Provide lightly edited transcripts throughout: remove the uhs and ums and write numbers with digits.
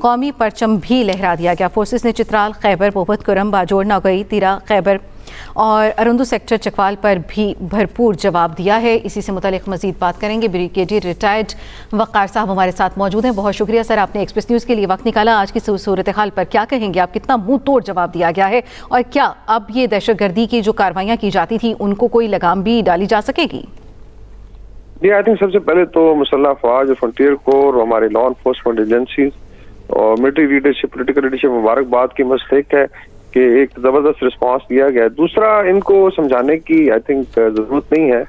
قومی پرچم بھی لہرا دیا گیا۔ فورسز نے چترال، خیبر پوبھت-کرم، باجوڑ، نوگئی، تیرا، خیبر اور ارندو سیکٹر چکوال پر بھی بھرپور جواب دیا ہے۔ اسی سے متعلق مزید بات کریں گے۔ بریگیڈیئر ریٹائرڈ وقار صاحب ہمارے ساتھ موجود ہیں۔ بہت شکریہ سر، آپ نے ایکسپریس نیوز کے لیے وقت نکالا۔ آج کی صورتحال پر کیا کہیں گے آپ؟ کتنا منہ توڑ جواب دیا گیا ہے اور کیا اب یہ دہشت گردی کی جو کاروائیاں کی جاتی تھیں ان کو کوئی لگام بھی ڈالی جا سکے گی؟ جی، آئی تھنک سب سے پہلے تو مسلح افواج اور فرنٹیئر کور اور ہماری لا انفورسمنٹ ایجنسیز اور ملٹری لیڈرشپ، پولیٹیکل لیڈرشپ مبارکباد کی مستحق ہے کہ ایک زبردست رسپانس دیا گیا ہے۔ دوسرا، ان کو سمجھانے کی آئی تھنک ضرورت نہیں ہے،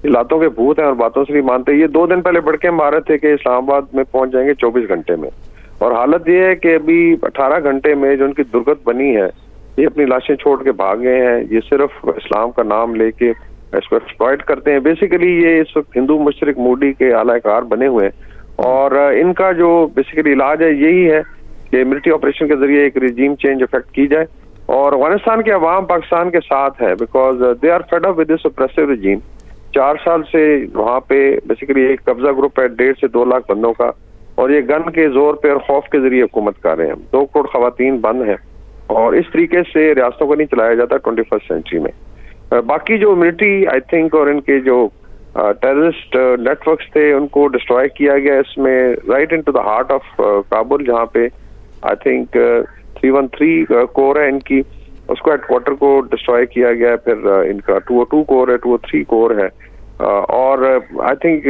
یہ لاتوں کے بھوت ہیں اور باتوں سے نہیں مانتے۔ یہ 2 دن پہلے بڑھ کے مارے تھے کہ اسلام آباد میں پہنچ جائیں گے 24 گھنٹے میں، اور حالت یہ ہے کہ ابھی 18 گھنٹے میں جو ان کی درگت بنی ہے، یہ اپنی لاشیں چھوڑ کے بھاگ گئے ہیں۔ یہ صرف اسلام کا نام لے کے اس کو ایکسپلائٹ کرتے ہیں۔ بیسیکلی یہ اس وقت ہندو مشرق موڈی کے اعلی کار بنے ہوئے ہیں، اور ان کا جو بیسیکلی علاج ہے یہی ہے کہ ملٹری آپریشن کے ذریعے ایک رجیم چینج افیکٹ کی جائے، اور افغانستان کے عوام پاکستان کے ساتھ ہے، because they are fed up with this oppressive regime. 4 سال سے وہاں پہ بیسیکلی ایک قبضہ گروپ ہے 1.5 سے 2 لاکھ بندوں کا، اور یہ گن کے زور پہ اور خوف کے ذریعے حکومت کر رہے ہیں۔ 2 کروڑ خواتین بند ہیں، اور اس طریقے سے ریاستوں کو نہیں چلایا جاتا 21 سینچری میں۔ باقی جو ملٹری آئی تھنک اور ان کے جو ٹیررسٹ نیٹ ورکس تھے ان کو ڈسٹروائے کیا گیا، اس میں right into the heart of Kabul, جہاں پہ آئی تھنک 313 کور ہے ان کی، اس کو ہیڈ کوارٹر کو ڈسٹروائے کیا گیا۔ پھر ان کا 202 کور ہے، 203 کور ہے، اور I think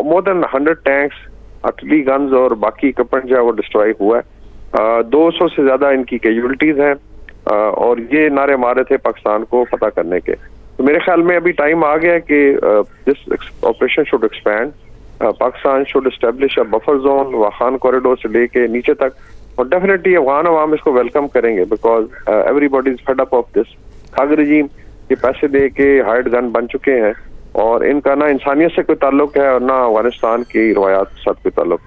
more than 100 tanks, artillery guns اور باقی اکوپمنٹ جو ہے وہ ڈسٹروائے ہوا ہے۔ 200 سے زیادہ ان کی کیجولٹیز ہیں، اور یہ نعرے مارے تھے پاکستان کو فتح کرنے کے۔ تو میرے خیال میں ابھی ٹائم آ گیا کہ this operation should expand, Pakistan should establish a buffer zone, Wakhan corridor سے لے کے نیچے تک، اور ڈیفینیٹلی افغان عوام اس کو ویلکم کریں گے، because everybody is fed up of this thug regime. یہ پیسے دے کے ہائرڈ گن بن چکے ہیں، اور ان کا نہ انسانیت سے کوئی تعلق ہے اور نہ افغانستان کی روایات کے ساتھ کوئی تعلق۔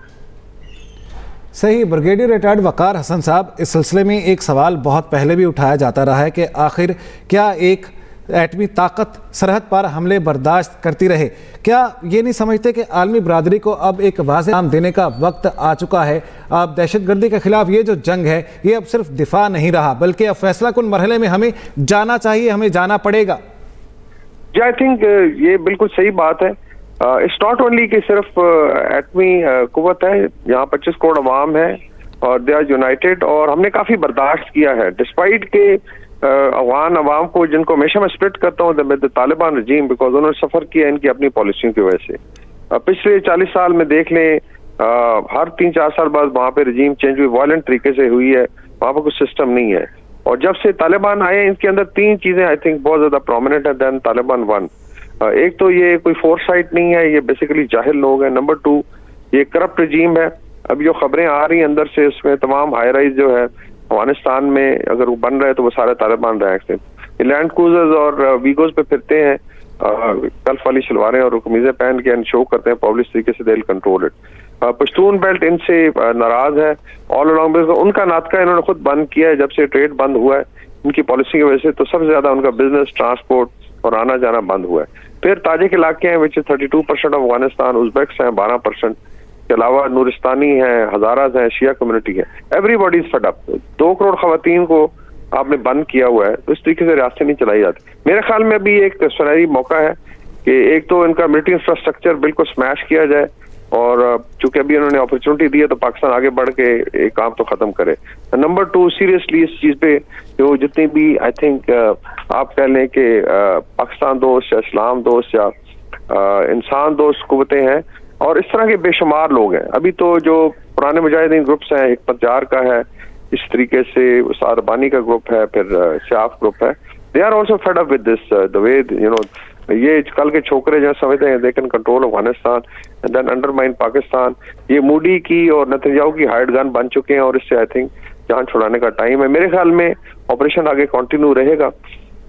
صحیح۔ بریگیڈیئر ریٹائرڈ وقار حسن صاحب، اس سلسلے میں ایک سوال بہت پہلے بھی اٹھایا جاتا رہا ہے کہ آخر کیا ایک ایٹمی طاقت سرحد پر حملے برداشت کرتی رہے؟ کیا یہ نہیں سمجھتے کہ عالمی برادری کو اب ایک واضح نام دینے کا وقت آ چکا ہے؟ اب دہشت گردی کے خلاف یہ جو جنگ ہے یہ اب صرف دفاع نہیں رہا، بلکہ اب فیصلہ کن مرحلے میں ہمیں جانا چاہیے، ہمیں جانا پڑے گا۔ جی، آئی تھنک یہ بالکل صحیح بات ہے۔ اٹس ناٹ اونلی کہ صرف ایٹمی قوت ہے، یہاں 25 کروڑ عوام ہے اور دے آر یونائٹیڈ، اور ہم نے کافی برداشت کیا ہے ڈسپائٹ کہ افغان عوام کو، جن کو ہمیشہ میں اسپلٹ کرتا ہوں طالبان رجیم، بیکاز انہوں نے سفر کیا ان کی اپنی پالیسیوں کی وجہ سے۔ پچھلے 40 سال میں دیکھ لیں، ہر 3-4 سال بعد وہاں پہ رجیم چینج ہوئی، وائلنٹ طریقے سے ہوئی ہے، وہاں پہ کوئی سسٹم نہیں ہے۔ اور جب سے طالبان آئے ان کے اندر 3 چیزیں آئی تھنک بہت زیادہ پرومیننٹ ہے دین طالبان 1۔ ایک تو یہ کوئی فورس سائٹ نہیں ہے، یہ بیسیکلی جاہل لوگ ہیں۔ نمبر 2، یہ کرپٹ رجیم ہے۔ اب جو خبریں آ رہی ہیں اندر سے، اس میں تمام ہائی رائز جو ہے افغانستان میں اگر وہ بن رہے تو وہ سارے طالبان رینکس ہیں۔ یہ لینڈ کروزرز اور ویگوز پہ پھرتے ہیں، کلف والی شلواریں اور قمیضیں پہن کے شو کرتے ہیں پبلک طریقے سے، they control it. Pashtun belt ان سے ناراض ہے آل along، ان کا ناطقہ انہوں نے خود بند کیا ہے جب سے ٹریڈ بند ہوا ہے ان کی پالیسی کی وجہ سے، تو سب سے زیادہ ان کا بزنس، ٹرانسپورٹ اور آنا جانا بند ہوا ہے۔ پھر تاجک علاقے ہیں وچ 32% آف افغانستان، ازبیکس ہیں 12%، کے علاوہ نورستانی ہیں، ہزاراز ہیں، شیعہ کمیونٹی ہے۔ ایوری باڈی از فیڈ اپ۔ 2 کروڑ خواتین کو آپ نے بند کیا ہوا ہے، تو اس طریقے سے ریاستیں نہیں چلائی جاتی۔ میرے خیال میں ابھی ایک سنہری موقع ہے کہ ایک تو ان کا ملٹری انفراسٹرکچر بالکل سمیش کیا جائے، اور چونکہ ابھی انہوں نے اپرچونٹی دی ہے تو پاکستان آگے بڑھ کے ایک کام تو ختم کرے۔ نمبر 2، سیریسلی اس چیز پہ جو جتنی بھی آئی تھنک آپ کہہ لیں کہ پاکستان دوست یا اسلام دوست یا انسان دوست قوتیں ہیں، اور اس طرح کے بے شمار لوگ ہیں۔ ابھی تو جو پرانے مجاہدین گروپس ہیں، حکمت جار کا ہے، اس طریقے سے استاد ربانی کا گروپ ہے، پھر سیاف گروپ ہے، they are also fed up with this the way you know یہ کل کے چھوکرے جو سمجھتے ہیں they can control Afghanistan and then undermine Pakistan, یہ مودی کی اور نتنیاہو کی ہائرڈ گن بن چکے ہیں، اور اس سے آئی تھنک جان چھڑانے کا ٹائم ہے۔ میرے خیال میں آپریشن آگے کنٹینیو رہے گا،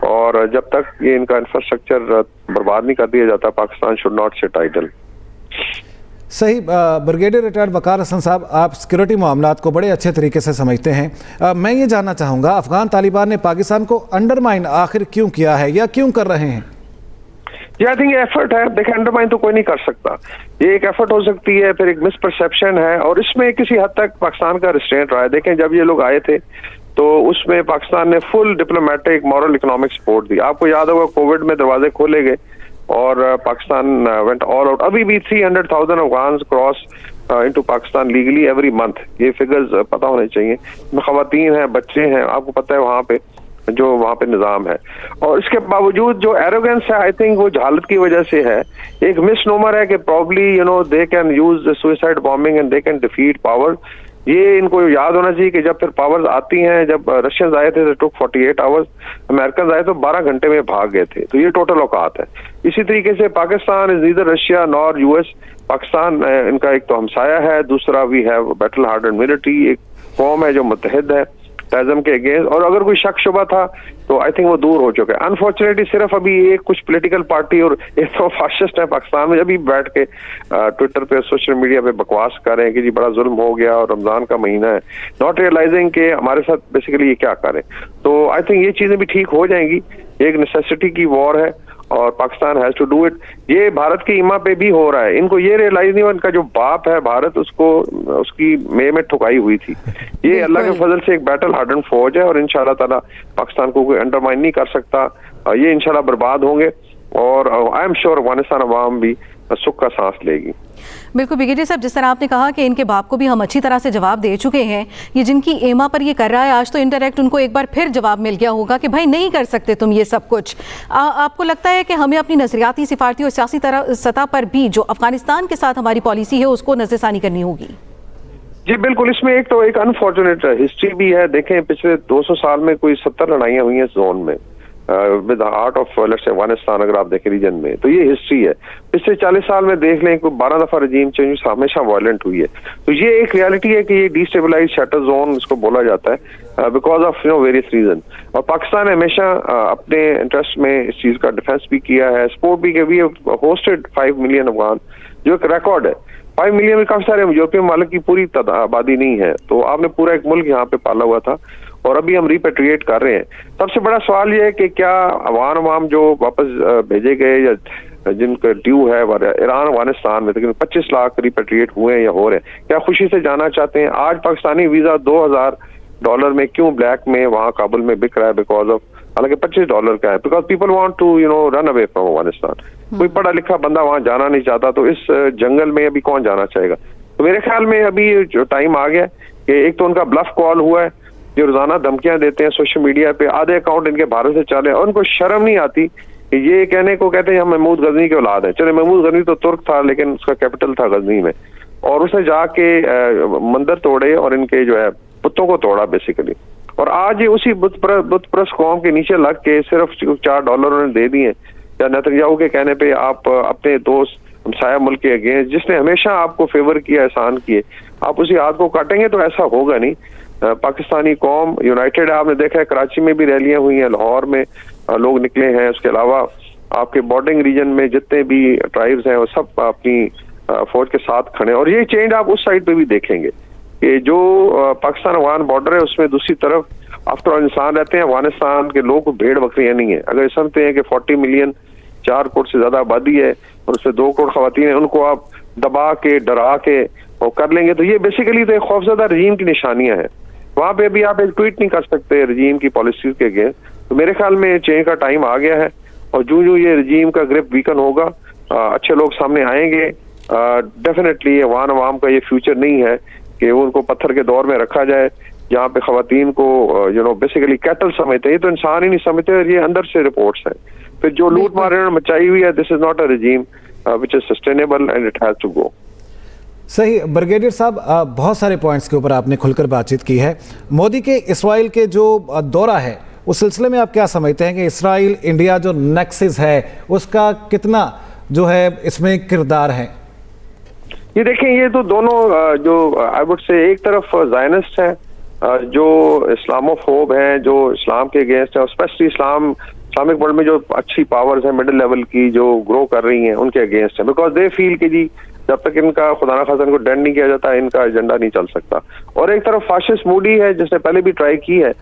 اور جب تک یہ ان کا انفراسٹرکچر برباد نہیں کر دیا جاتا، پاکستان شوڈ ناٹ سٹ آئیڈل۔ صحیح۔ بریگیڈیئر ریٹائرڈ وقار حسن صاحب، آپ سیکورٹی معاملات کو بڑے اچھے طریقے سے سمجھتے ہیں، میں یہ جاننا چاہوں گا افغان طالبان نے پاکستان کو انڈرمائن آخر کیوں کیا ہے یا کیوں کر رہے ہیں؟ ये आई थिंक एफर्ट है, देखें अंडरमाइन तो कोई नहीं कर सकता, ये एक एफर्ट हो सकती है, फिर एक मिसपरसेप्शन है, और इसमें किसी हद तक पाकिस्तान का रिस्ट्रेंट रहा है। देखें जब ये लोग आए थे तो उसमें पाकिस्तान ने full diplomatic moral economic support दी। आपको याद होगा कोविड में दरवाजे खोले गए और पाकिस्तान वेंट ऑल आउट। अभी भी 300,000 Afghans cross into Pakistan legally every month, ये फिगर्स पता होने चाहिए। खवातीन हैं, बच्चे हैं, आपको पता है वहाँ पे जो वहाँ पे निज़ाम है। और इसके बावजूद जो एरोगेंस है, आई थिंक वो जहालत की वजह से है। एक मिसनोमर है कि probably they can use suicide bombing and they can defeat power. ये इनको याद होना चाहिए कि जब फिर पावर्स आती हैं, जब रशियंस आए थे तो टुक 48 आवर्स, अमेरिकन आए तो 12 घंटे में भाग गए थे। तो ये टोटल औकात है। इसी तरीके से Pakistan is neither Russia nor US. Pakistan इनका एक तो हमसाया है, दूसरा we have battle harden military, एक कौम है जो मुत्तहिद है टेररिज्म के अगेंस्ट। और अगर कोई शक शुबा था तो आई थिंक वो दूर हो चुका है। अनफॉर्चुनेटली सिर्फ अभी एक कुछ पॉलिटिकल पार्टी और एक तो फाशिस्ट है पाकिस्तान में, अभी बैठ के ट्विटर पे सोशल मीडिया पे बकवास कर रहे हैं कि जी बड़ा जुल्म हो गया और रमजान का महीना है, नॉट रियलाइजिंग कि हमारे साथ बेसिकली ये क्या करें। तो आई थिंक ये चीजें भी ठीक हो जाएंगी। एक नेसेसिटी की वॉर है और Pakistan has to do it. ये भारत की ईमा पे भी हो रहा है। इनको ये रियलाइज नहीं हुआ इनका जो बाप है भारत, उसको उसकी में ठुकाई हुई थी। ये अल्लाह के फजल से एक बैटल हार्डन फौज है और इंशाल्लाह ताला पाकिस्तान को कोई अंडरमाइन नहीं कर सकता। ये इंशाल्लाह बर्बाद होंगे और आई एम श्योर अफगानिस्तान अवाम भी सुख का सांस लेगी। बिल्कुल ब्रिगेडियर साहब, जिस तरह आपने कहा कि इनके बाप को भी हम अच्छी तरह से जवाब दे चुके हैं, ये जिनकी एमा पर ये कर रहा है, आज तो इनडायरेक्ट उनको एक बार फिर जवाब मिल गया होगा कि भाई नहीं कर सकते तुम ये सब कुछ। आपको लगता है कि हमें अपनी नजरियाती, सिफारती और सियासी सतह पर भी जो अफगानिस्तान के साथ हमारी पॉलिसी है उसको नजरसानी करनी होगी? जी बिल्कुल, इसमें एक तो एक अनफॉर्चुनेट हिस्ट्री भी है। देखें पिछले 200 साल में कोई 70 लड़ाइयाँ हुई हैं जोन में with heart of let's say Afghanistan, अगर आप देखें रीजन में, तो ये हिस्ट्री है। पिछले 40 साल में देख लें कोई 12 दफा रजीम चेंज हमेशा वायलेंट हुई है। तो ये एक रियलिटी है कि ये डिस्टेबलाइज शटर जोन इसको बोला जाता है बिकॉज ऑफ वेरियस रीजन। और पाकिस्तान ने हमेशा अपने इंटरेस्ट में इस चीज का डिफेंस भी किया है, सपोर्ट भी किया। We have hosted 5 million Afghan, जो एक रिकॉर्ड है। 5 मिलियन में काफी सारे यूरोपियन मालिक की पूरी आबादी नहीं है, तो आपने पूरा एक मुल्क यहाँ पे पाला हुआ था और अभी हम रिपेट्रिएट कर रहे हैं। सबसे बड़ा सवाल ये है कि क्या अफगान अवाम जो वापस भेजे गए या जिनका ड्यू है ईरान अफगानिस्तान में, तकरीबन 25 लाख रिपेट्रिएट हुए हैं या हो रहे हैं, क्या खुशी से जाना चाहते हैं? आज पाकिस्तानी वीजा $2,000 में क्यों ब्लैक में वहाँ काबुल में बिक रहा है? बिकॉज ऑफ, हालांकि $25 का है, because people want to run away from Afghanistan. कोई पढ़ा लिखा बंदा वहाँ जाना नहीं चाहता, तो इस जंगल में अभी कौन जाना चाहेगा? तो मेरे ख्याल में अभी जो टाइम आ गया कि एक तो उनका ब्लफ कॉल हुआ है, जो रोजाना धमकियां देते हैं सोशल मीडिया पे, आधे अकाउंट इनके भारत से चले, और उनको शर्म नहीं आती कि ये कहने को कहते हैं हम महमूद गजनी के औलाद हैं। चले महमूद गजनी तो तुर्क था, लेकिन उसका कैपिटल था गजनी में, और उसने जाके मंदिर तोड़े और इनके जो है बुतों को तोड़ा बेसिकली। और आज ये उसी बुत परस्त कौम के नीचे लग के सिर्फ $4 उन्होंने दे दिए, या नेतन्याहू के कहने पे आप अपने दोस्त हमसाया मुल्क के अगेंस्ट, जिसने हमेशा आपको फेवर किया, एहसान किए, आप उसी हाथ को काटेंगे तो ऐसा होगा नहीं। पाकिस्तानी कौम यूनाइटेड है। आपने देखा है कराची में भी रैलियां हुई हैं, लाहौर में लोग निकले हैं, उसके अलावा आपके बॉर्डरिंग रीजन में जितने भी ट्राइब्स हैं वो सब अपनी फौज के साथ खड़े हैं। और ये चेंज आप उस साइड पे भी देखेंगे कि जो पाकिस्तान अफगान बॉर्डर है उसमें दूसरी तरफ आफ्टर ऑल इंसान रहते हैं। अफगानिस्तान के लोग भेड़ बकरियां नहीं है। अगर समझते हैं कि 40 मिलियन 4 करोड़ से ज्यादा आबादी है और उसमें 2 करोड़ खवातीन है, उनको आप दबा के डरा के और कर लेंगे, तो ये बेसिकली तो एक खौफजदा रजीम की निशानियां हैं। वहां पे अभी आप एक ट्वीट नहीं कर सकते रजीम की पॉलिसीज के अगेंस्ट। तो मेरे ख्याल में चेंज का टाइम आ गया है, और जो ये रजीम का ग्रिप वीकन होगा, अच्छे लोग सामने आएंगे। डेफिनेटली अफगान अवाम का ये फ्यूचर नहीं है कि उनको पत्थर के दौर में रखा जाए, जहाँ पे खवातीन को बेसिकली कैटल समझते हैं। ये तो इंसान ही नहीं समझते, ये अंदर से रिपोर्ट्स हैं। फिर जो लूट मार मचाई हुई है, this is not a regime which is sustainable and it has to go. सही ब्रिगेडियर साहब, बहुत सारे पॉइंट्स के ऊपर आपने खुलकर बातचीत की है। मोदी के इसराइल के जो दौरा है उस सिलसिले में आप क्या समझते हैं कि इसराइल इंडिया जो नेक्सस है उसका कितना जो है इसमें किरदार है? ये देखें, ये तो दोनों जो आई वुड से एक तरफ जायनिस्ट हैं जो इस्लामोफोब हैं, जो इस्लाम के अगेंस्ट है, स्पेशली इस्लामिक वर्ल्ड में जो अच्छी पावर्स हैं मिडिल लेवल की जो ग्रो कर रही हैं उनके अगेंस्ट है। बिकॉज दे फील कि जी जब तक इनका खुदा ना खासा इनको डेंड नहीं किया जाता इनका एजेंडा नहीं चल सकता। और एक तरफ फाशिस्ट मूडी है जिसने पहले भी ट्राई की है,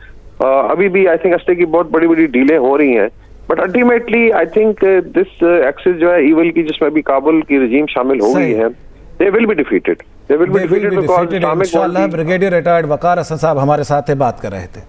अभी भी आई थिंक अस्ते की बहुत बड़ी बड़ी डीलें हो रही हैं but ultimately I think this axis جو ہے ایول کی جس میں بھی کابل کی رجیم شامل ہو گئی ہے they will be defeated. They will be defeated because Islamic انشاءاللہ. بریگیڈیئر ریٹائرڈ وقار حسن صاحب ہمارے ساتھ بات کر رہے تھے.